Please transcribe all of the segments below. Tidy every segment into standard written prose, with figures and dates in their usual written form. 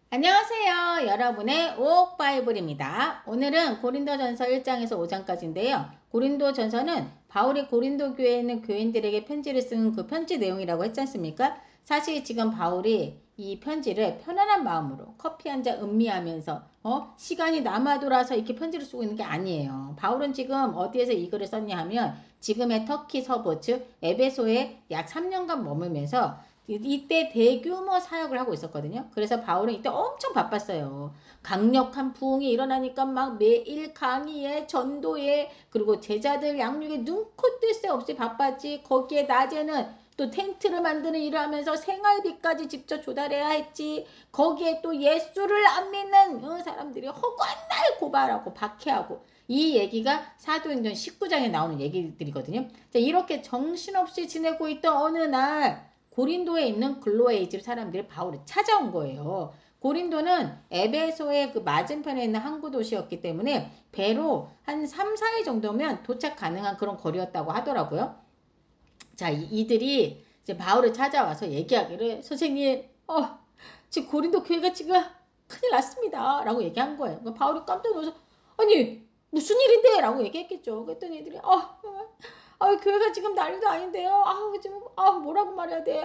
안녕하세요. 여러분의 오옥바이블입니다. 오늘은 고린도전서 1장에서 5장까지인데요. 고린도전서는 바울이 고린도 교회에 있는 교인들에게 편지를 쓴 그 편지 내용이라고 했지 않습니까? 사실 지금 바울이 이 편지를 편안한 마음으로 커피 한 잔 음미하면서 시간이 남아 돌아서 이렇게 편지를 쓰고 있는 게 아니에요. 바울은 지금 어디에서 이 글을 썼냐 하면 지금의 터키 서부 즉 에베소에 약 3년간 머물면서 이때 대규모 사역을 하고 있었거든요. 그래서 바울은 이때 엄청 바빴어요. 강력한 부흥이 일어나니까 막 매일 강의에 전도에 그리고 제자들 양육에 눈코 뜰 새 없이 바빴지. 거기에 낮에는 또 텐트를 만드는 일을 하면서 생활비까지 직접 조달해야 했지. 거기에 또 예수를 안 믿는 사람들이 허구한 날 고발하고 박해하고 이 얘기가 사도행전 19장에 나오는 얘기들이거든요. 자, 이렇게 정신없이 지내고 있던 어느 날 고린도에 있는 글로에의 집 사람들이 바울을 찾아온 거예요. 고린도는 에베소의 그 맞은편에 있는 항구 도시였기 때문에 배로 한 3, 4일 정도면 도착 가능한 그런 거리였다고 하더라고요. 자, 이들이 이제 바울을 찾아와서 얘기하기를 선생님, 지금 고린도 교회가 지금 큰일 났습니다. 라고 얘기한 거예요. 바울이 깜짝 놀라서 아니 무슨 일인데? 라고 얘기했겠죠. 그랬더니 애들이 교회가 지금 난리도 아닌데요. 지금 뭐라고 말해야 돼.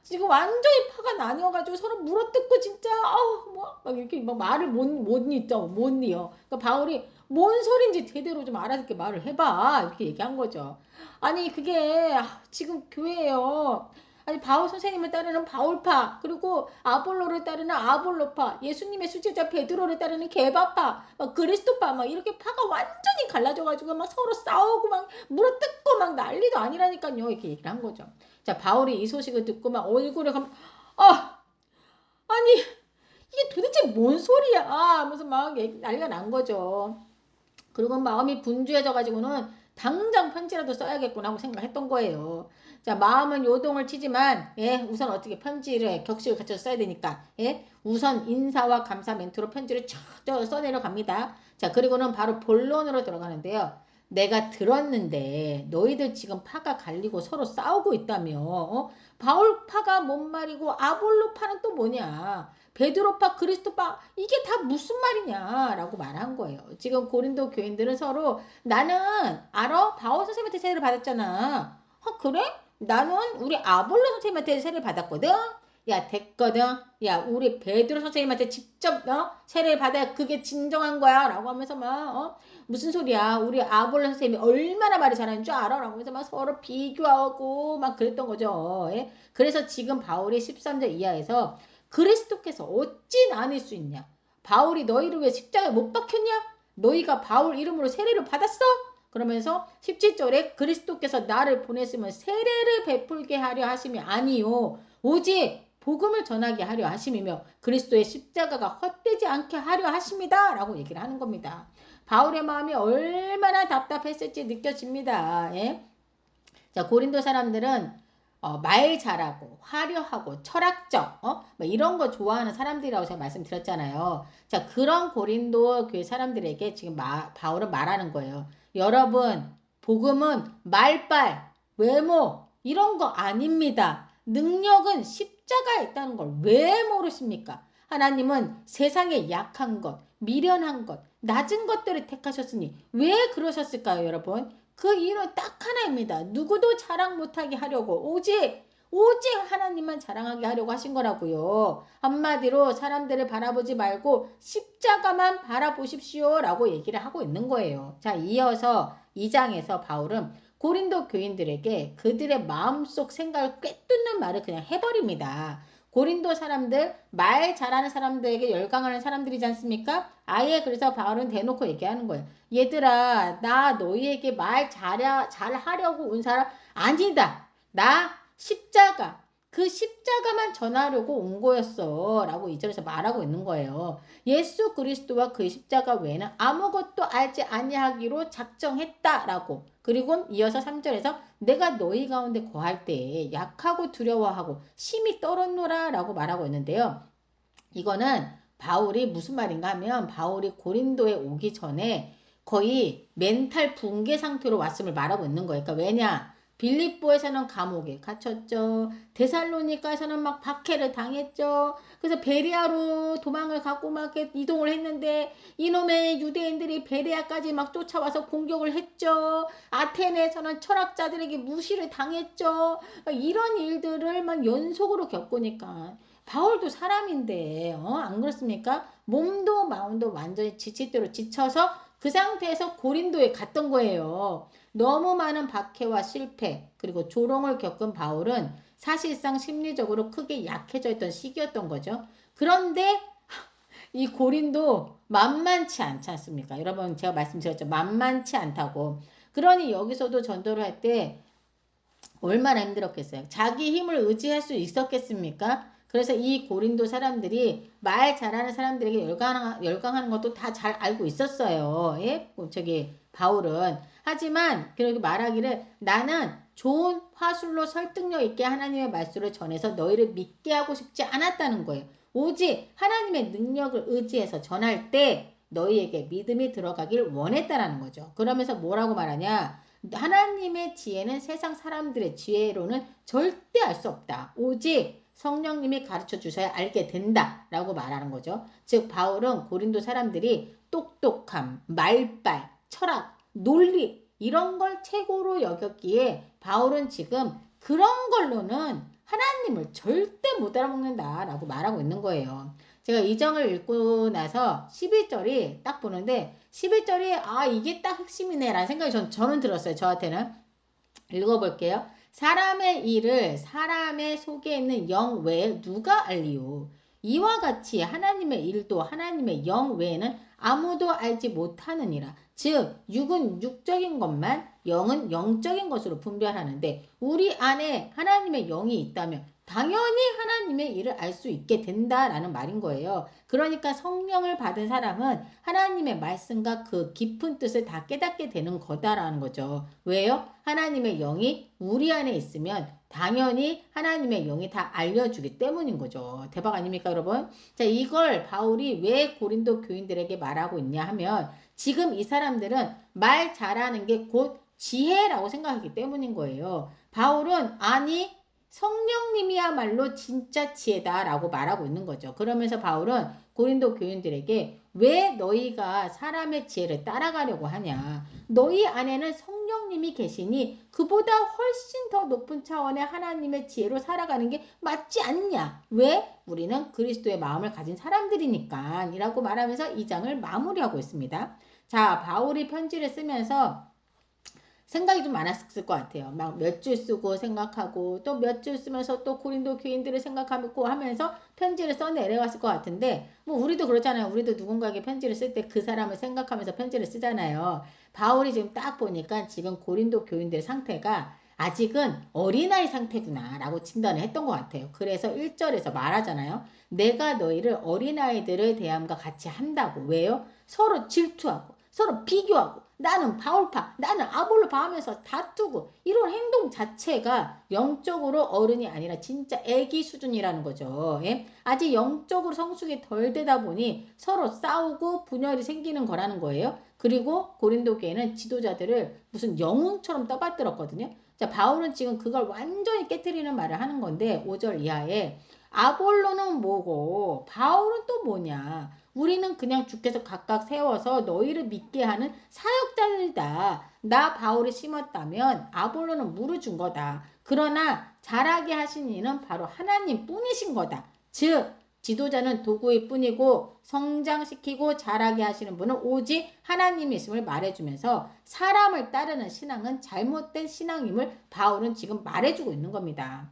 지금 완전히 파가 나뉘어가지고 서로 물어뜯고 진짜 막 이렇게 막 말을 못 잇죠. 못 이어. 그러니까 바울이 뭔 소린지 제대로 좀 알아듣게 말을 해봐. 이렇게 얘기한 거죠. 아니 그게 지금 교회예요. 아니 바울 선생님을 따르는 바울파 그리고 아볼로를 따르는 아볼로파 예수님의 수제자 베드로를 따르는 게바파 막 그리스도파 막 이렇게 파가 완전히 갈라져가지고 막 서로 싸우고 막 물어뜯고 막 난리도 아니라니까요. 이렇게 얘기를 한 거죠. 자 바울이 이 소식을 듣고 막 얼굴에 가면 아니 이게 도대체 뭔 소리야 하면서 막 난리가 난 거죠. 그리고 마음이 분주해져가지고는 당장 편지라도 써야겠구나 하고 생각했던 거예요. 자, 마음은 요동을 치지만, 우선 어떻게 편지를 격식을 갖춰서 써야 되니까, 우선 인사와 감사 멘트로 편지를 쫙 써내려 갑니다. 자, 그리고는 바로 본론으로 들어가는데요. 내가 들었는데 너희들 지금 파가 갈리고 서로 싸우고 있다며. 바울 파가 뭔 말이고 아볼로 파는 또 뭐냐. 베드로파 그리스도파 이게 다 무슨 말이냐라고 말한 거예요. 지금 고린도 교인들은 서로 나는 알아? 바울 선생님한테 세례를 받았잖아. 그래? 나는 우리 아볼로 선생님한테 세례를 받았거든. 야 됐거든. 야 우리 베드로 선생님한테 직접 세례를 받아야 그게 진정한 거야 라고 하면서 막 무슨 소리야 우리 아볼로 선생님이 얼마나 말이 잘하는 줄 알아? 라고 하면서 막 서로 비교하고 막 그랬던 거죠. 그래서 지금 바울이 13절 이하에서 그리스도께서 어찌 나눌 수 있냐? 바울이 너희를 왜 십자가에 못 박혔냐? 너희가 바울 이름으로 세례를 받았어? 그러면서 17절에 그리스도께서 나를 보냈으면 세례를 베풀게 하려 하심이 아니요 오직 복음을 전하게 하려 하심이며 그리스도의 십자가가 헛되지 않게 하려 하심이다 라고 얘기를 하는 겁니다. 바울의 마음이 얼마나 답답했을지 느껴집니다. 자, 고린도 사람들은 말 잘하고 화려하고 철학적 뭐 이런 거 좋아하는 사람들이라고 제가 말씀드렸잖아요. 자, 그런 고린도 교회 사람들에게 지금 바울은 말하는 거예요. 여러분, 복음은 말빨, 외모 이런 거 아닙니다. 능력은 십자가에 있다는 걸 왜 모르십니까? 하나님은 세상에 약한 것, 미련한 것, 낮은 것들을 택하셨으니 왜 그러셨을까요, 여러분? 그 이유는 딱 하나입니다. 누구도 자랑 못하게 하려고 오직 하나님만 자랑하게 하려고 하신 거라고요. 한마디로 사람들을 바라보지 말고 십자가만 바라보십시오 라고 얘기를 하고 있는 거예요. 자, 이어서 2장에서 바울은 고린도 교인들에게 그들의 마음속 생각을 꿰뚫는 말을 그냥 해버립니다. 고린도 사람들, 말 잘하는 사람들에게 열광하는 사람들이지 않습니까? 아예 그래서 바울은 대놓고 얘기하는 거예요. 얘들아, 나 너희에게 말 잘하려고 온 사람 아니다. 나 십자가, 그 십자가만 전하려고 온 거였어. 라고 이 절에서 말하고 있는 거예요. 예수 그리스도와 그 십자가 외에는 아무것도 알지 아니하기로 작정했다라고. 그리고 이어서 3절에서 내가 너희 가운데 거할 때에 약하고 두려워하고 심히 떨었노라 라고 말하고 있는데요. 이거는 바울이 무슨 말인가 하면 바울이 고린도에 오기 전에 거의 멘탈 붕괴 상태로 왔음을 말하고 있는 거예요. 그러니까 왜냐? 빌립보에서는 감옥에 갇혔죠. 데살로니가에서는 막 박해를 당했죠. 그래서 베레아로 도망을 가고 막 이동을 했는데 이놈의 유대인들이 베레아까지 막 쫓아와서 공격을 했죠. 아테네에서는 철학자들에게 무시를 당했죠. 이런 일들을 막 연속으로 겪으니까 바울도 사람인데 안 그렇습니까? 몸도 마음도 완전히 지칠 대로 지쳐서 그 상태에서 고린도에 갔던 거예요. 너무 많은 박해와 실패 그리고 조롱을 겪은 바울은 사실상 심리적으로 크게 약해져 있던 시기였던 거죠. 그런데 이 고린도 만만치 않지 않습니까? 여러분 제가 말씀드렸죠. 만만치 않다고. 그러니 여기서도 전도를 할 때 얼마나 힘들었겠어요. 자기 힘을 의지할 수 있었겠습니까? 그래서 이 고린도 사람들이 말 잘하는 사람들에게 열광하는 것도 다 잘 알고 있었어요. 예? 저기 바울은. 하지만 그렇게 말하기를 나는 좋은 화술로 설득력 있게 하나님의 말씀을 전해서 너희를 믿게 하고 싶지 않았다는 거예요. 오직 하나님의 능력을 의지해서 전할 때 너희에게 믿음이 들어가길 원했다라는 거죠. 그러면서 뭐라고 말하냐? 하나님의 지혜는 세상 사람들의 지혜로는 절대 알 수 없다. 오직 성령님이 가르쳐 주셔야 알게 된다. 라고 말하는 거죠. 즉 바울은 고린도 사람들이 똑똑함, 말빨, 철학, 논리 이런 걸 최고로 여겼기에 바울은 지금 그런 걸로는 하나님을 절대 못 알아먹는다. 라고 말하고 있는 거예요. 제가 이 장을 읽고 나서 11절이 딱 보는데 11절이 이게 딱 핵심이네 라는 생각이 저는 들었어요. 저한테는. 읽어볼게요. 사람의 일을 사람의 속에 있는 영 외에 누가 알리요? 이와 같이 하나님의 일도 하나님의 영 외에는 아무도 알지 못하느니라. 즉 육은 육적인 것만 영은 영적인 것으로 분별하는데 우리 안에 하나님의 영이 있다면 당연히 하나님의 일을 알 수 있게 된다라는 말인 거예요. 그러니까 성령을 받은 사람은 하나님의 말씀과 그 깊은 뜻을 다 깨닫게 되는 거다라는 거죠. 왜요? 하나님의 영이 우리 안에 있으면 당연히 하나님의 영이 다 알려주기 때문인 거죠. 대박 아닙니까, 여러분? 자, 이걸 바울이 왜 고린도 교인들에게 말하고 있냐 하면 지금 이 사람들은 말 잘하는 게 곧 지혜라고 생각하기 때문인 거예요. 바울은 아니 성령님이야말로 진짜 지혜다라고 말하고 있는 거죠. 그러면서 바울은 고린도 교인들에게 왜 너희가 사람의 지혜를 따라가려고 하냐. 너희 안에는 성령님이 계시니 그보다 훨씬 더 높은 차원의 하나님의 지혜로 살아가는 게 맞지 않냐. 왜? 우리는 그리스도의 마음을 가진 사람들이니까 이라고 말하면서 이 장을 마무리하고 있습니다. 자, 바울이 편지를 쓰면서 생각이 좀 많았을 것 같아요. 막 몇 줄 쓰고 생각하고 또 몇 줄 쓰면서 또 고린도 교인들을 생각하고 하면서 편지를 써 내려왔을 것 같은데 뭐 우리도 그렇잖아요. 우리도 누군가에게 편지를 쓸 때 그 사람을 생각하면서 편지를 쓰잖아요. 바울이 지금 딱 보니까 지금 고린도 교인들 상태가 아직은 어린아이 상태구나 라고 진단을 했던 것 같아요. 그래서 1절에서 말하잖아요. 내가 너희를 어린아이들을 대함과 같이 한다고. 왜요? 서로 질투하고 서로 비교하고 나는 바울파, 나는 아볼로파 하면서 다투고 이런 행동 자체가 영적으로 어른이 아니라 진짜 애기 수준이라는 거죠. 예? 아직 영적으로 성숙이 덜 되다 보니 서로 싸우고 분열이 생기는 거라는 거예요. 그리고 고린도 교회는 지도자들을 무슨 영웅처럼 떠받들었거든요. 자, 바울은 지금 그걸 완전히 깨트리는 말을 하는 건데 5절 이하에 아볼로는 뭐고 바울은 또 뭐냐. 우리는 그냥 주께서 각각 세워서 너희를 믿게 하는 사역자들이다. 나 바울이 심었다면 아볼로는 물을 준 거다. 그러나 자라게 하신 이는 바로 하나님 뿐이신 거다. 즉 지도자는 도구일 뿐이고 성장시키고 자라게 하시는 분은 오직 하나님이심을 말해주면서 사람을 따르는 신앙은 잘못된 신앙임을 바울은 지금 말해주고 있는 겁니다.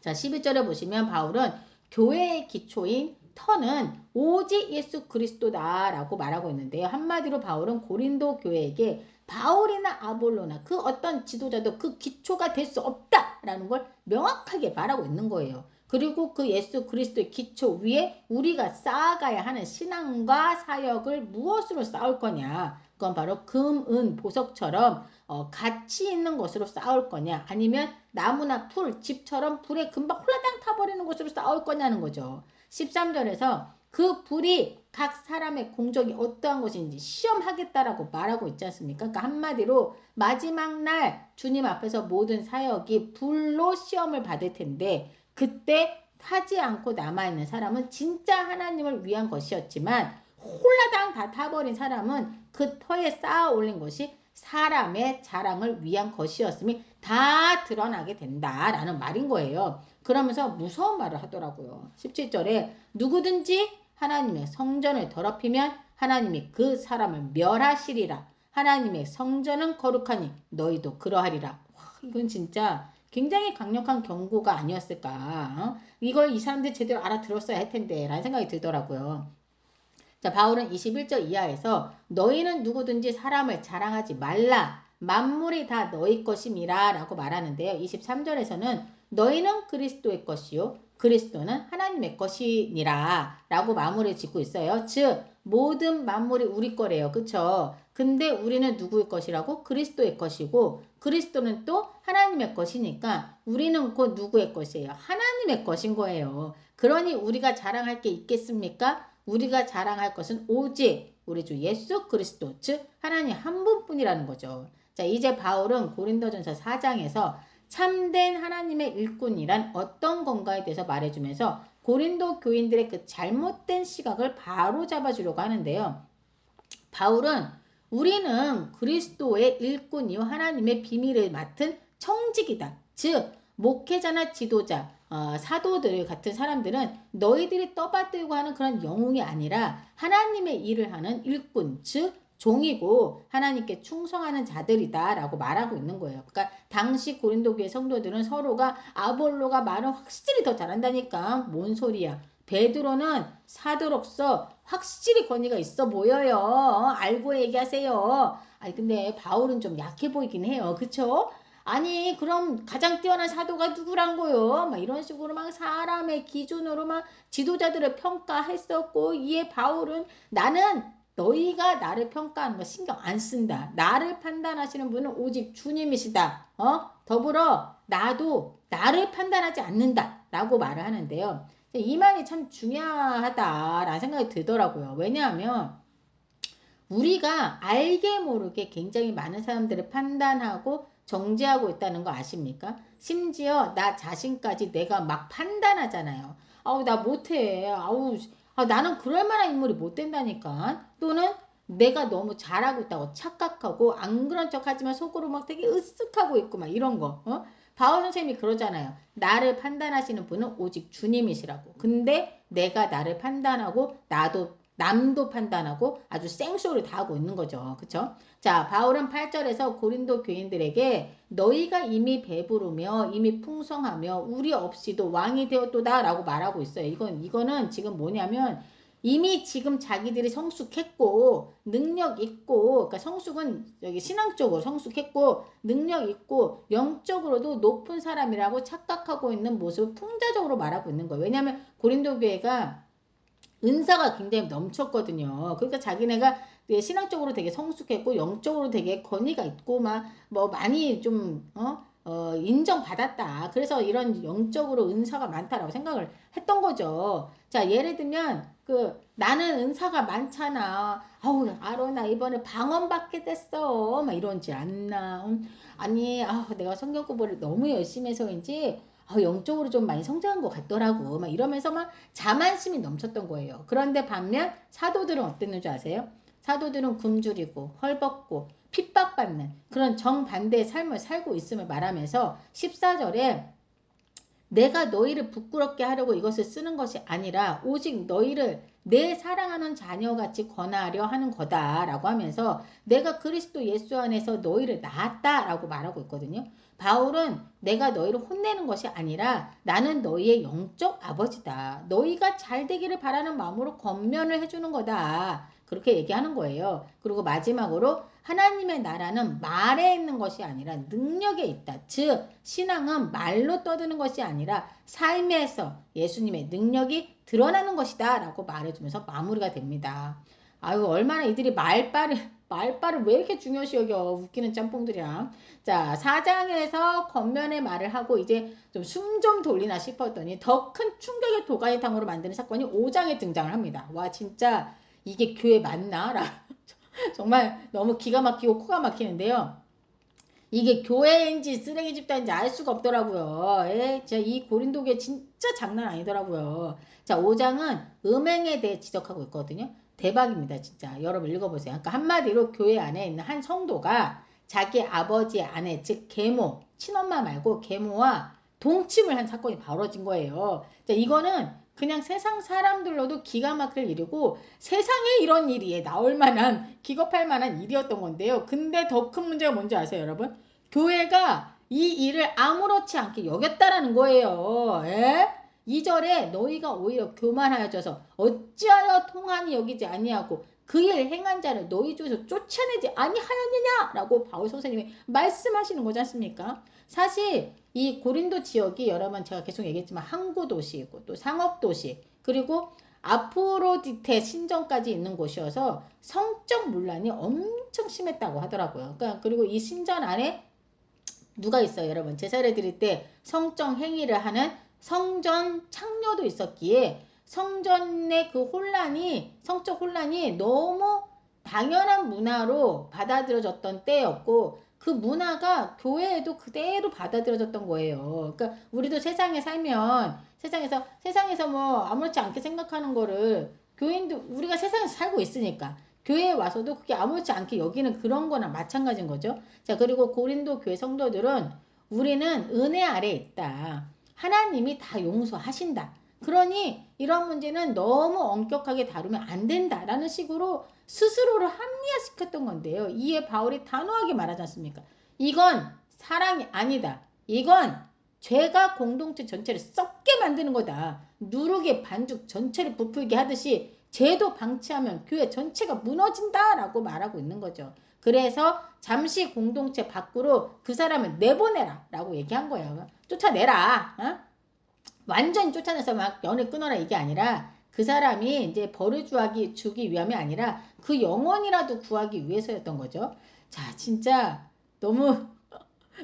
자, 11절에 보시면 바울은 교회의 기초인 터는 오직 예수 그리스도다라고 말하고 있는데요. 한마디로 바울은 고린도 교회에게 바울이나 아볼로나 그 어떤 지도자도 그 기초가 될 수 없다라는 걸 명확하게 말하고 있는 거예요. 그리고 그 예수 그리스도의 기초 위에 우리가 쌓아가야 하는 신앙과 사역을 무엇으로 쌓을 거냐. 그건 바로 금, 은, 보석처럼 가치 있는 것으로 쌓을 거냐 아니면 나무나 풀, 집처럼 불에 금방 홀라당 타버리는 것으로 싸울 거냐는 거죠. 13절에서 그 불이 각 사람의 공적이 어떠한 것인지 시험하겠다라고 말하고 있지 않습니까? 그러니까 한마디로 마지막 날 주님 앞에서 모든 사역이 불로 시험을 받을 텐데 그때 타지 않고 남아있는 사람은 진짜 하나님을 위한 것이었지만 홀라당 다 타버린 사람은 그 터에 쌓아 올린 것이 사람의 자랑을 위한 것이었음이 다 드러나게 된다라는 말인 거예요. 그러면서 무서운 말을 하더라고요. 17절에 누구든지 하나님의 성전을 더럽히면 하나님이 그 사람을 멸하시리라. 하나님의 성전은 거룩하니 너희도 그러하리라. 와, 이건 진짜 굉장히 강력한 경고가 아니었을까. 이걸 이 사람들 제대로 알아들었어야 할 텐데 라는 생각이 들더라고요. 자, 바울은 21절 이하에서 너희는 누구든지 사람을 자랑하지 말라. 만물이 다 너희 것임이라 라고 말하는데요. 23절에서는 너희는 그리스도의 것이요 그리스도는 하나님의 것이니라 라고 마무리를 짓고 있어요. 즉 모든 만물이 우리 거래요. 그쵸? 근데 우리는 누구의 것이라고? 그리스도의 것이고 그리스도는 또 하나님의 것이니까 우리는 곧 누구의 것이에요? 하나님의 것인 거예요. 그러니 우리가 자랑할 게 있겠습니까? 우리가 자랑할 것은 오직 우리 주 예수 그리스도, 즉 하나님 한 분뿐이라는 거죠. 자, 이제 바울은 고린도전서 4장에서 참된 하나님의 일꾼이란 어떤 건가에 대해서 말해주면서 고린도 교인들의 그 잘못된 시각을 바로 잡아주려고 하는데요. 바울은 우리는 그리스도의 일꾼이요 하나님의 비밀을 맡은 청직이다. 즉 목회자나 지도자, 사도들 같은 사람들은 너희들이 떠받들고 하는 그런 영웅이 아니라 하나님의 일을 하는 일꾼, 즉 종이고 하나님께 충성하는 자들이다 라고 말하고 있는 거예요. 그러니까 당시 고린도 교회 성도들은 서로가 아볼로가 말은 확실히 더 잘한다니까. 뭔 소리야. 베드로는 사도로서 확실히 권위가 있어 보여요. 알고 얘기하세요. 아니 근데 바울은 좀 약해 보이긴 해요. 그쵸? 아니 그럼 가장 뛰어난 사도가 누구란 거요? 막 이런 식으로 막 사람의 기준으로 막 지도자들을 평가했었고 이에 바울은 나는 너희가 나를 평가하는 거 신경 안 쓴다. 나를 판단하시는 분은 오직 주님이시다. 더불어 나도 나를 판단하지 않는다. 라고 말을 하는데요. 이 말이 참 중요하다라는 생각이 들더라고요. 왜냐하면 우리가 알게 모르게 굉장히 많은 사람들을 판단하고 정죄하고 있다는 거 아십니까? 심지어 나 자신까지 내가 막 판단하잖아요. 아우 나 못해. 아우 나는 그럴 만한 인물이 못 된다니까. 또는 내가 너무 잘하고 있다고 착각하고 안 그런 척하지만 속으로 막 되게 으쓱하고 있고 막 이런 거. 바울 선생님이 그러잖아요. 나를 판단하시는 분은 오직 주님이시라고. 근데 내가 나를 판단하고 나도 남도 판단하고 아주 생쇼를 다 하고 있는 거죠. 그쵸? 자, 바울은 8절에서 고린도 교인들에게 너희가 이미 배부르며 이미 풍성하며 우리 없이도 왕이 되었도다 라고 말하고 있어요. 이거는 지금 뭐냐면 이미 지금 자기들이 성숙했고 능력 있고 그러니까 성숙은 여기 신앙적으로 성숙했고 능력 있고 영적으로도 높은 사람이라고 착각하고 있는 모습을 풍자적으로 말하고 있는 거예요. 왜냐하면 고린도 교회가 은사가 굉장히 넘쳤거든요. 그러니까 자기네가 신앙적으로 되게 성숙했고 영적으로 되게 권위가 있고 막 뭐 많이 좀 인정받았다. 그래서 이런 영적으로 은사가 많다라고 생각을 했던 거죠. 자, 예를 들면 나는 은사가 많잖아. 아우, 알어 나 이번에 방언 받게 됐어. 막 이런지 않나. 아니, 내가 성경 공부를 너무 열심히 해서인지 영적으로 좀 많이 성장한 것 같더라고. 막 이러면서 막 자만심이 넘쳤던 거예요. 그런데 반면 사도들은 어땠는 줄 아세요? 사도들은 굶주리고 헐벗고 핍박받는 그런 정반대의 삶을 살고 있음을 말하면서 14절에 내가 너희를 부끄럽게 하려고 이것을 쓰는 것이 아니라 오직 너희를 내 사랑하는 자녀같이 권하려 하는 거다라고 하면서 내가 그리스도 예수 안에서 너희를 낳았다라고 말하고 있거든요. 바울은 내가 너희를 혼내는 것이 아니라 나는 너희의 영적 아버지다. 너희가 잘 되기를 바라는 마음으로 권면을 해주는 거다. 그렇게 얘기하는 거예요. 그리고 마지막으로 하나님의 나라는 말에 있는 것이 아니라 능력에 있다. 즉 신앙은 말로 떠드는 것이 아니라 삶에서 예수님의 능력이 드러나는 것이다 라고 말해주면서 마무리가 됩니다. 아유 얼마나 이들이 말빨을 말빨을 왜 이렇게 중요시 여겨. 웃기는 짬뽕들이야. 자, 4장에서 겉면의 말을 하고 이제 좀 숨 좀 돌리나 싶었더니 더 큰 충격의 도가니탕으로 만드는 사건이 5장에 등장을 합니다. 와, 진짜 이게 교회 맞나? 정말 너무 기가 막히고 코가 막히는데요. 이게 교회인지 쓰레기 집단인지 알 수가 없더라고요. 예? 진짜 이 고린도교회 진짜 장난 아니더라고요. 자, 5장은 음행에 대해 지적하고 있거든요. 대박입니다, 진짜. 여러분 읽어보세요. 그러니까 한마디로 교회 안에 있는 한 성도가 자기 아버지의 아내, 즉 계모, 친엄마 말고 계모와 동침을 한 사건이 벌어진 거예요. 자, 이거는 그냥 세상 사람들로도 기가 막힐 일이고 세상에 이런 일이 나올 만한 기겁할 만한 일이었던 건데요. 근데 더 큰 문제가 뭔지 아세요, 여러분? 교회가 이 일을 아무렇지 않게 여겼다라는 거예요. 예? 2절에 너희가 오히려 교만하여져서 어찌하여 통한이 여기지 아니하고 그 일 행한 자를 너희 중에서 쫓아내지 아니하였느냐라고 바울 선생님이 말씀하시는 거지 않습니까? 사실 이 고린도 지역이 여러분 제가 계속 얘기했지만 항구 도시이고 또 상업 도시 그리고 아프로디테 신전까지 있는 곳이어서 성적 문란이 엄청 심했다고 하더라고요. 그러니까 그리고 이 신전 안에 누가 있어요, 여러분? 제사를 드릴 때 성적 행위를 하는 성전 창녀도 있었기에 성전의 그 혼란이 성적 혼란이 너무 당연한 문화로 받아들여졌던 때였고 그 문화가 교회에도 그대로 받아들여졌던 거예요. 그러니까 우리도 세상에 살면 세상에서 뭐 아무렇지 않게 생각하는 거를 교인도 우리가 세상에서 살고 있으니까 교회에 와서도 그게 아무렇지 않게 여기는 그런 거나 마찬가지인 거죠. 자, 그리고 고린도 교회 성도들은 우리는 은혜 아래에 있다. 하나님이 다 용서하신다. 그러니 이런 문제는 너무 엄격하게 다루면 안 된다라는 식으로 스스로를 합리화시켰던 건데요. 이에 바울이 단호하게 말하지 않습니까? 이건 사랑이 아니다. 이건 죄가 공동체 전체를 썩게 만드는 거다. 누룩의 반죽 전체를 부풀게 하듯이 죄도 방치하면 교회 전체가 무너진다라고 말하고 있는 거죠. 그래서 잠시 공동체 밖으로 그 사람을 내보내라 라고 얘기한 거예요. 쫓아내라. 어? 완전히 쫓아내서 막 연을 끊어라 이게 아니라 그 사람이 이제 벌을 주기 위함이 아니라 그 영혼이라도 구하기 위해서였던 거죠. 자, 진짜 너무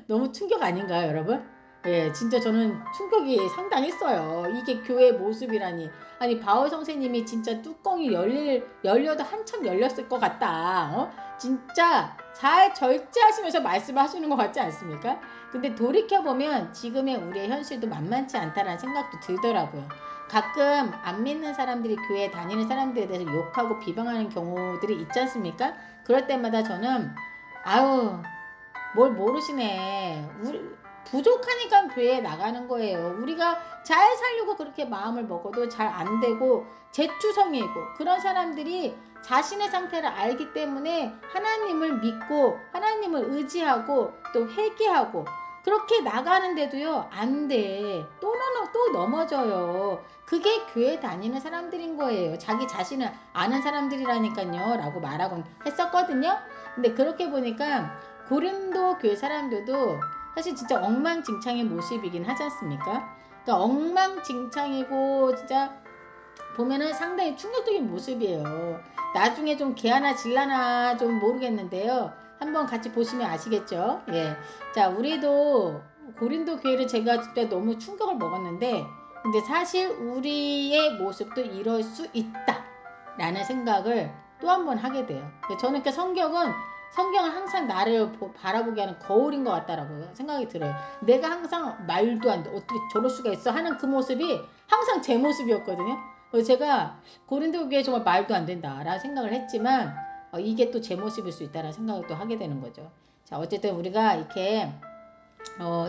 너무 충격 아닌가요, 여러분? 예, 진짜 저는 충격이 상당했어요. 이게 교회 모습이라니. 아니, 바울 선생님이 진짜 뚜껑이 열려도 한참 열렸을 것 같다. 어? 진짜 잘 절제하시면서 말씀을 하시는 것 같지 않습니까? 근데 돌이켜보면 지금의 우리의 현실도 만만치 않다라는 생각도 들더라고요. 가끔 안 믿는 사람들이 교회 다니는 사람들에 대해서 욕하고 비방하는 경우들이 있지 않습니까? 그럴 때마다 저는 아유 뭘 모르시네. 부족하니까 교회에 나가는 거예요. 우리가 잘 살려고 그렇게 마음을 먹어도 잘 안 되고 재추성이고 그런 사람들이 자신의 상태를 알기 때문에 하나님을 믿고 하나님을 의지하고 또 회개하고 그렇게 나가는데도요 안 돼. 또 넘어져요. 그게 교회 다니는 사람들인 거예요. 자기 자신을 아는 사람들이라니까요 라고 말하곤 했었거든요. 근데 그렇게 보니까 고린도 교회 사람들도 사실 진짜 엉망진창의 모습이긴 하지 않습니까? 그러니까 엉망진창이고 진짜 보면은 상당히 충격적인 모습이에요. 나중에 좀 개하나 질라나 좀 모르겠는데요. 한번 같이 보시면 아시겠죠? 예. 자, 우리도 고린도 교회를 제가 진짜 너무 충격을 먹었는데 근데 사실 우리의 모습도 이럴 수 있다 라는 생각을 또 한 번 하게 돼요. 저는 그 성경은 항상 나를 바라보게 하는 거울인 것 같다라고 생각이 들어요. 내가 항상 말도 안 돼. 어떻게 저럴 수가 있어 하는 그 모습이 항상 제 모습이었거든요. 제가 고린도 교회 정말 말도 안 된다라는 생각을 했지만 이게 또 제 모습일 수 있다라는 생각을 또 하게 되는 거죠. 자, 어쨌든 우리가 이렇게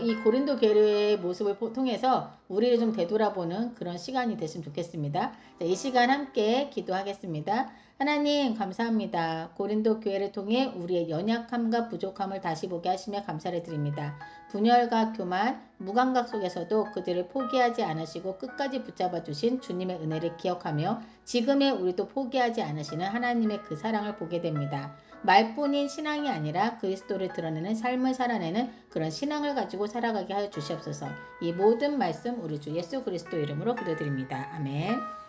이 고린도 교회의 모습을 통해서 우리를 좀 되돌아보는 그런 시간이 됐으면 좋겠습니다. 자, 이 시간 함께 기도하겠습니다. 하나님 감사합니다. 고린도 교회를 통해 우리의 연약함과 부족함을 다시 보게 하시며 감사를 드립니다. 분열과 교만, 무감각 속에서도 그들을 포기하지 않으시고 끝까지 붙잡아 주신 주님의 은혜를 기억하며 지금의 우리도 포기하지 않으시는 하나님의 그 사랑을 보게 됩니다. 말뿐인 신앙이 아니라 그리스도를 드러내는 삶을 살아내는 그런 신앙을 가지고 살아가게 하여 주시옵소서. 이 모든 말씀 우리 주 예수 그리스도 이름으로 기도드립니다. 아멘.